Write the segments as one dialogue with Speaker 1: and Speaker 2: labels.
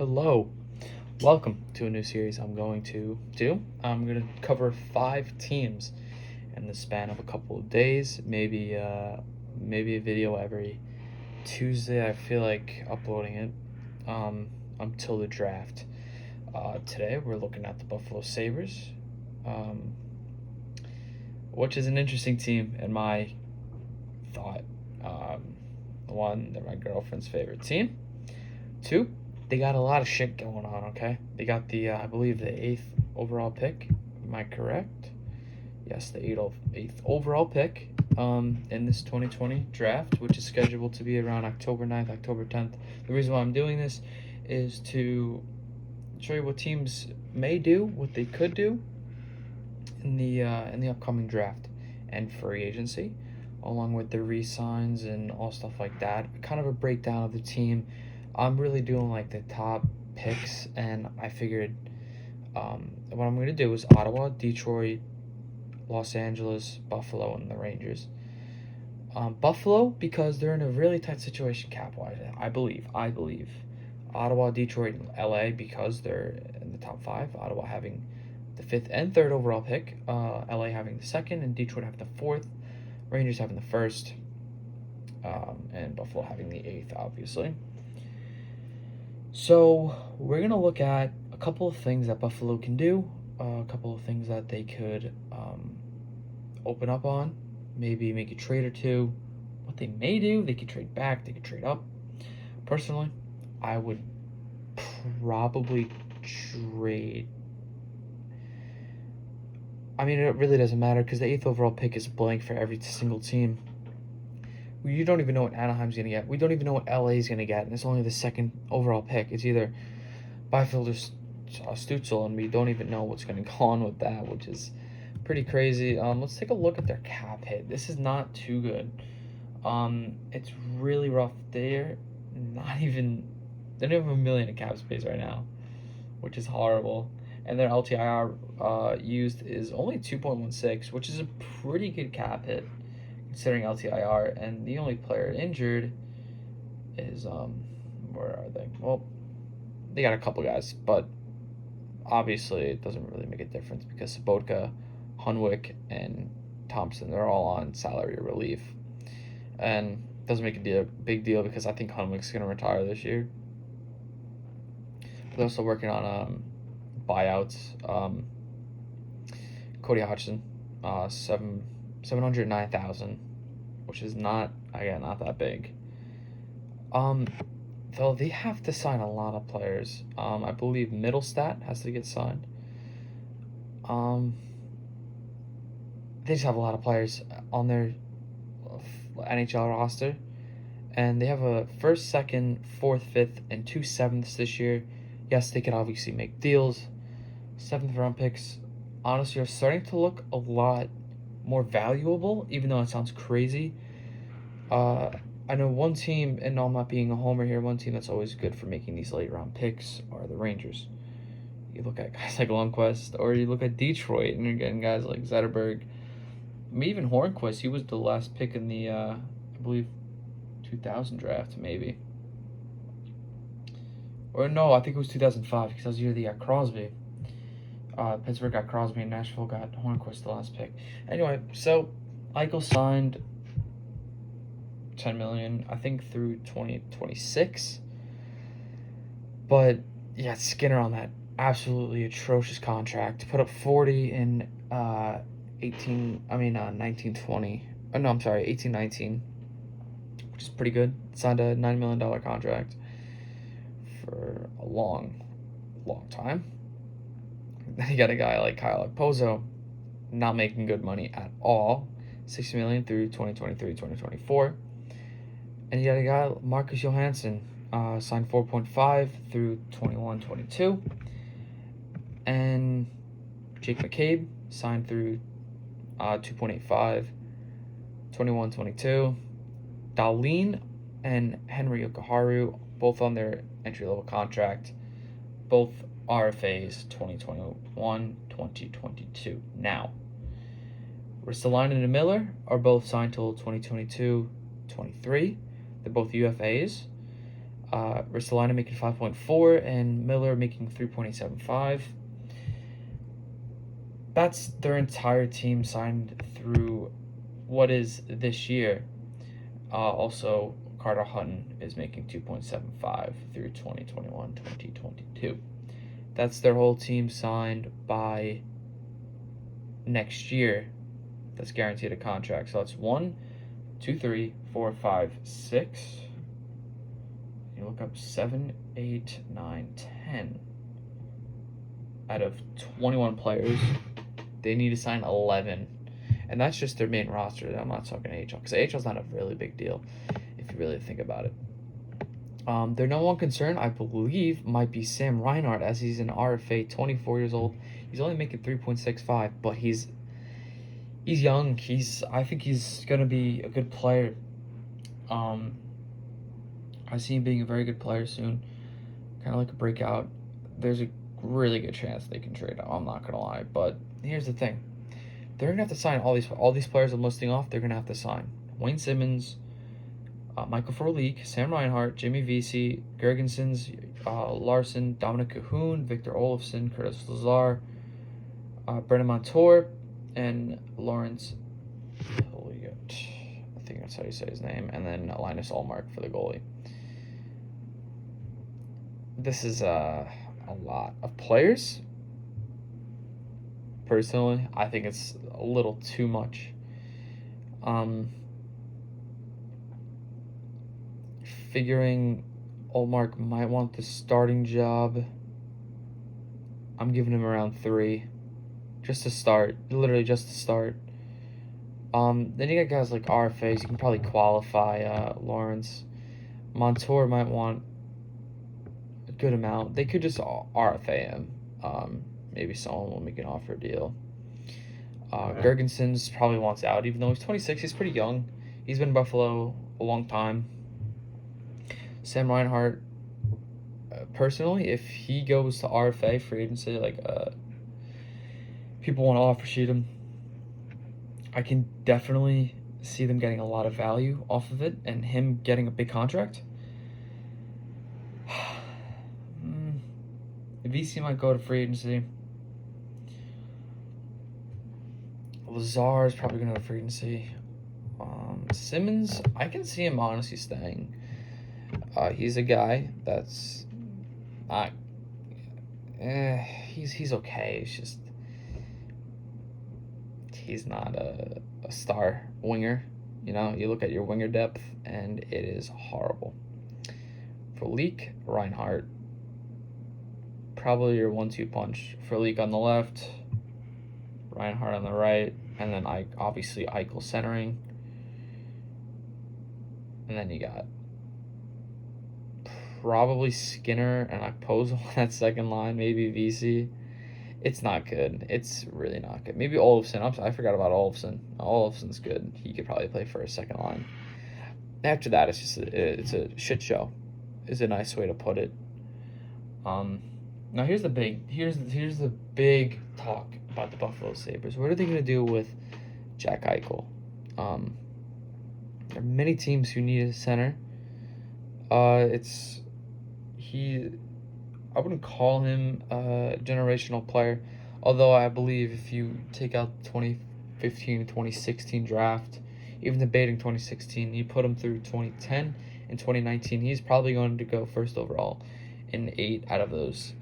Speaker 1: Hello, welcome to a new series I'm going to do. I'm going to cover 5 teams in the span of a couple of days, maybe a video every Tuesday. I feel like uploading it until the draft. Today we're looking at the Buffalo Sabres, which is an interesting team in my thought. One, they're my girlfriend's favorite team. 2, they got a lot of shit going on, okay? They got I believe, the 8th overall pick. Am I correct? Yes, the 8th overall pick in this 2020 draft, which is scheduled to be around October 9th, October 10th. The reason why I'm doing this is to show you what teams may do, what they could do in the upcoming draft and free agency, along with the re-signs and all stuff like that. Kind of a breakdown of the team. I'm really doing like the top picks, and I figured what I'm going to do is Ottawa, Detroit, Los Angeles, Buffalo, and the Rangers. Buffalo, because they're in a really tight situation cap-wise, I believe. Ottawa, Detroit, and LA, because they're in the top 5. Ottawa having the 5th and 3rd overall pick, LA having the 2nd, and Detroit having the 4th, Rangers having the 1st, and Buffalo having the 8th, obviously. So we're going to look at a couple of things that Buffalo can do, a couple of things that they could open up on, maybe make a trade or two. What they may do, they could trade back, they could trade up. Personally, I would probably trade. I mean, it really doesn't matter because the 8th overall pick is blank for every single team. You don't even know what Anaheim's going to get. We don't even know what LA's going to get, and it's only the 2nd overall pick. It's either Byfield or Stützle, and we don't even know what's going to go on with that, which is pretty crazy. Let's take a look at their cap hit. This is not too good. It's really rough. They don't even have $1 million in cap space right now, which is horrible. And their LTIR used is only 2.16, which is a pretty good cap hit considering LTIR, and the only player injured is where are they? Well, they got a couple guys, but obviously it doesn't really make a difference because Sabotka, Hunwick, and Thompson, they're all on salary relief, and it doesn't make a big deal because I think Hunwick's going to retire this year. They're also working on buyouts. Cody Hodgson, 709,000, which is not that big. Though they have to sign a lot of players. I believe Middlestat has to get signed. They just have a lot of players on their NHL roster, and they have a 1st, 2nd, 4th, 5th, and 2 7ths this year. Yes, they could obviously make deals. 7th round picks, honestly, are starting to look a lot more valuable, even though it sounds crazy. I know one team, and I'm not being a homer here, one team that's always good for making these late round picks are the Rangers. You look at guys like Lundqvist, or you look at Detroit, and you're getting guys like Zetterberg. I mean, even Hornquist, he was the last pick in the, I believe, 2000 draft, maybe. Or no, I think it was 2005, because that was the year they got Crosby. Pittsburgh got Crosby, and Nashville got Hornquist, the last pick. Anyway, so Eichel signed $10 million, I think, through 2026. But yeah, Skinner on that absolutely atrocious contract. Put up 40 in 1920. Oh, no, I'm sorry, 18-19, which is pretty good. Signed a $9 million contract for a long time. Then you got a guy like Kyle Okposo, not making good money at all, $60 million through 2023-2024. And you got a guy, Marcus Johansson, signed 4.5 through 21-22. And Jake McCabe signed through 2.85, 21-22. Dahlin and Henry Okaharu, both on their entry-level contract, both RFAs 2021-2022. Now, Ristolainen and Miller are both signed till 2022-23. They're both UFAs. Ristolainen making 5.4 and Miller making 3.875. That's their entire team signed through what is this year. Also, Carter Hutton is making 2.75 through 2021-2022. That's their whole team signed by next year. That's guaranteed a contract. So that's 1, 2, 3, 4, 5, 6. You look up 7, 8, 9, 10. Out of 21 players, they need to sign 11. And that's just their main roster. I'm not talking AHL, because AHL is not a really big deal if you really think about it. Their number one concern, I believe, might be Sam Reinhart, as he's an RFA, 24 years old. He's only making 3.65, but he's young. I think he's gonna be a good player. I see him being a very good player soon. Kind of like a breakout. There's a really good chance they can trade him. I'm not gonna lie, but here's the thing: they're gonna have to sign all these players I'm listing off. They're gonna have to sign Wayne Simmons, Michael Frolik, Sam Reinhart, Jimmy Vesey, Gergensons, Larson, Dominic Cahoon, Victor Olofsson, Curtis Lazar, Brennan Montour, and Lawrence Hilliard. I think that's how you say his name. And then Linus Ullmark for the goalie. This is a lot of players. Personally, I think it's a little too much. Figuring Ullmark might want the starting job, I'm giving him around 3. Just to start. Literally just to start. Then you got guys like RFAs. You can probably qualify Lawrence. Montour might want a good amount. They could just RFA him. Maybe someone will make an offer deal. Gergensons probably wants out, even though he's 26. He's pretty young. He's been in Buffalo a long time. Sam Reinhart, personally, if he goes to RFA, free agency, people want to offer sheet him, I can definitely see them getting a lot of value off of it and him getting a big contract. VC might go to free agency. Lazar is probably going to free agency. Simmons, I can see him honestly staying. He's a guy that's not. He's okay. It's just he's not a star winger. You know, you look at your winger depth, and it is horrible. For Leak, Reinhart, probably your 1-2 punch. For Leak on the left, Reinhart on the right, and then obviously Eichel centering. And then you got probably Skinner and Okposo on that second line, maybe VC. It's not good. It's really not good. Maybe Olofsson. I forgot about Olofsson. Olofsson's good. He could probably play for a second line. After that, it's just it's a shit show. Is a nice way to put it. Now here's the big talk about the Buffalo Sabres. What are they gonna do with Jack Eichel? There are many teams who need a center. I wouldn't call him a generational player, although I believe if you take out 2015 and 2016 draft, even debating 2016, you put him through 2010 and 2019, he's probably going to go first overall in 8 out of those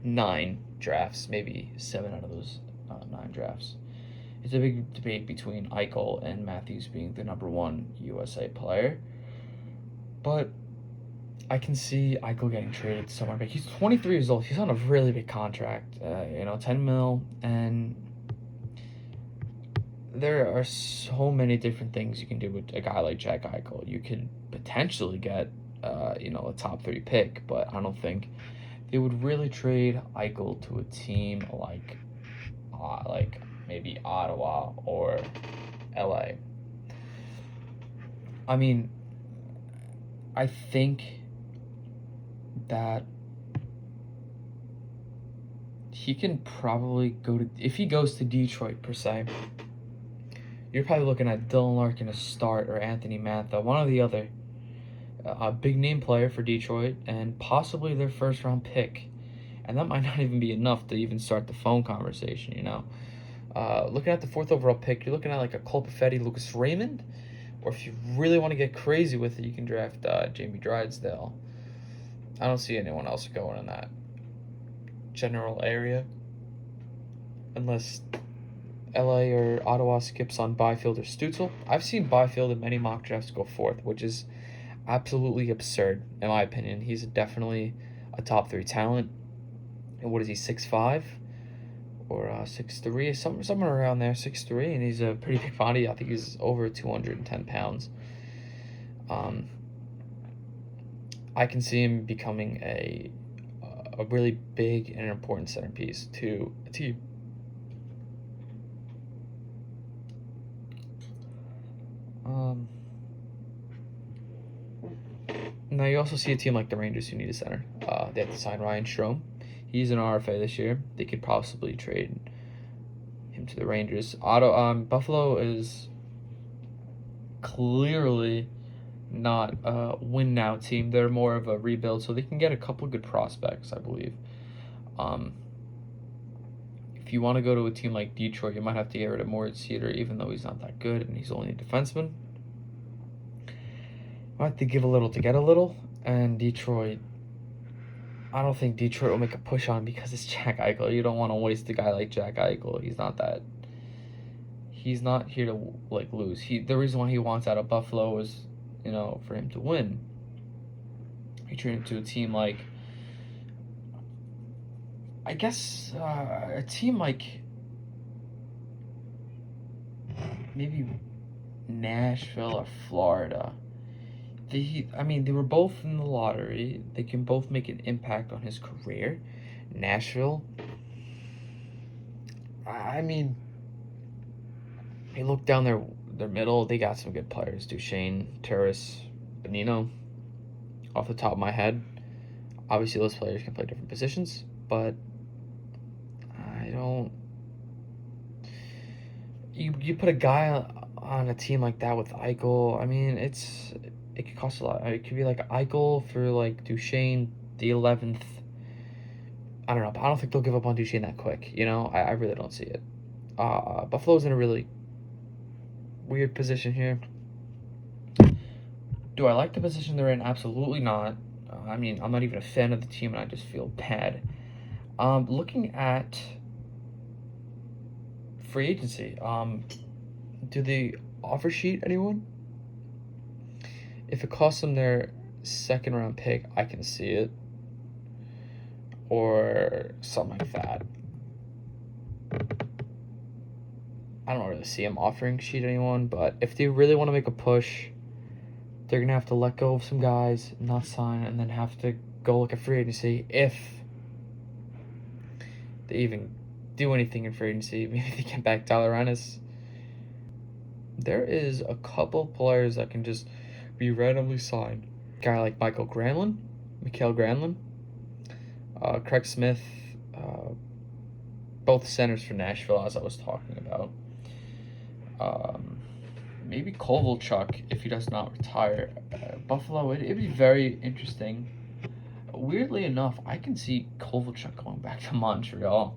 Speaker 1: 9 drafts, maybe 7 out of those 9 drafts. It's a big debate between Eichel and Matthews being the number 1 USA player, but I can see Eichel getting traded somewhere big. He's 23 years old. He's on a really big contract, $10 million, and there are so many different things you can do with a guy like Jack Eichel. You could potentially get, a top 3 pick, but I don't think they would really trade Eichel to a team like maybe Ottawa or LA. I mean, I think that he can probably if he goes to Detroit per se, you're probably looking at Dylan Larkin to start or Anthony Mantha, one or the other. a big name player for Detroit, and possibly their first round pick. And that might not even be enough to even start the phone conversation, you know. Looking at the 4th overall pick, you're looking at like a Cole Perfetti, Lucas Raymond, or if you really want to get crazy with it, you can draft Jamie Drysdale. I don't see anyone else going in that general area, unless LA or Ottawa skips on Byfield or Stützle. I've seen Byfield in many mock drafts go 4th, which is absolutely absurd in my opinion. He's definitely a top 3 talent. And what is he, 6'5"? Or 6'3", somewhere around there, 6'3", and he's a pretty big body. I think he's over 210 pounds. I can see him becoming a really big and important centerpiece to a team. Now you also see a team like the Rangers who need a center. They have to sign Ryan Strome. He's an RFA this year. They could possibly trade him to the Rangers. Buffalo is clearly not a win now team. They're more of a rebuild, so they can get a couple good prospects, I believe. If you want to go to a team like Detroit, you might have to get rid of Moritz Seider, even though he's not that good and he's only a defenseman. You have to give a little to get a little, and Detroit, I don't think Detroit will make a push on because it's Jack Eichel. You don't want to waste a guy like Jack Eichel. He's not here to like lose. The reason why he wants out of Buffalo is, you know, for him to win. He turned into a team like, I guess, a team like maybe Nashville or Florida. They were both in the lottery. They can both make an impact on his career. Nashville, you look down their middle, they got some good players. Duchesne, Turris, Bonino, off the top of my head. Obviously, those players can play different positions, but You put a guy on a team like that with Eichel, it could cost a lot. It could be like Eichel for like Duchesne, the 11th. I don't know, but I don't think they'll give up on Duchesne that quick. You know, I really don't see it. Buffalo's in a really weird position here. Do I like the position they're in? Absolutely not. I'm not even a fan of the team, and I just feel bad. Looking at free agency, do they offer sheet anyone? If it costs them their 2nd round pick, I can see it. Or something like that. I don't really see them offering sheet anyone, but if they really want to make a push, they're going to have to let go of some guys, not sign, and then have to go look at free agency if they even do anything in free agency. Maybe they get back Tyler Ennis. There is a couple players that can just be randomly signed. A guy like Mikael Granlund, Craig Smith, both centers for Nashville, as I was talking about. Maybe Kovalchuk if he does not retire. Buffalo, it'd be very interesting. Weirdly enough, I can see Kovalchuk going back to Montreal.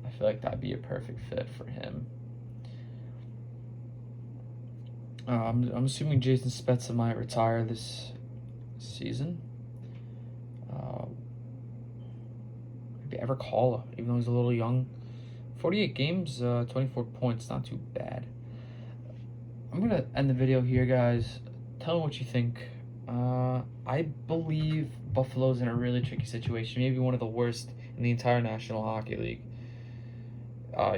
Speaker 1: I feel like that'd be a perfect fit for him. I'm assuming Jason Spezza might retire this season. Maybe Ever Kala, even though he's a little young. 48 games, 24 points, not too bad. I'm going to end the video here, guys. Tell me what you think. I believe Buffalo's in a really tricky situation, maybe one of the worst in the entire National Hockey League.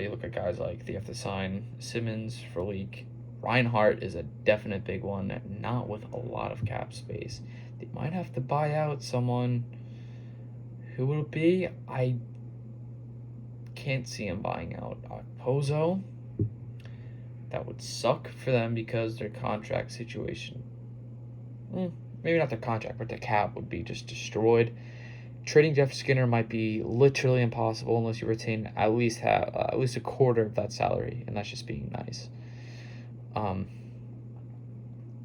Speaker 1: You look at guys like they have to sign Simmons for league. Reinhart is a definite big one, not with a lot of cap space. They might have to buy out someone. Who will it be? I can't see him buying out Pozo. That would suck for them because their contract situation, maybe not their contract, but their cap would be just destroyed. Trading Jeff Skinner might be literally impossible unless you retain at least a quarter of that salary, and that's just being nice.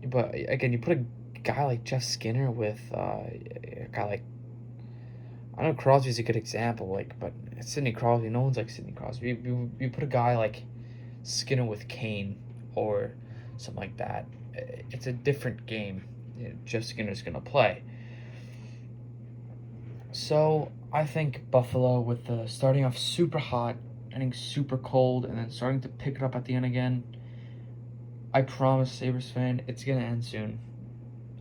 Speaker 1: But again, you put a guy like Jeff Skinner with a guy like, I know Crosby's a good example, like, but Sidney Crosby, no one's like Sidney Crosby. You put a guy like Skinner with Kane or something like that, it's a different game. Jeff Skinner's gonna play. So I think Buffalo, with the starting off super hot, ending super cold, and then starting to pick it up at the end again. I promise, Sabres fan, it's gonna end soon.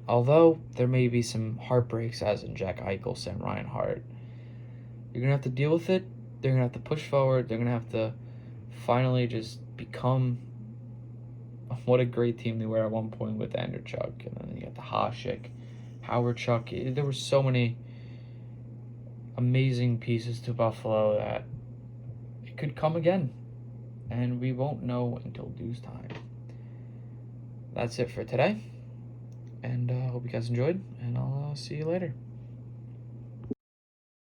Speaker 1: Although there may be some heartbreaks, as in Jack Eichel and Reinhart. You're gonna have to deal with it. They're gonna have to push forward. They're gonna have to finally just become what a great team they were at one point with Anderchuk, and then you got the Hasek, Howard Chuck. There were so many amazing pieces to Buffalo that it could come again, and we won't know until due time. That's it for today, and I hope you guys enjoyed, and I'll see you later.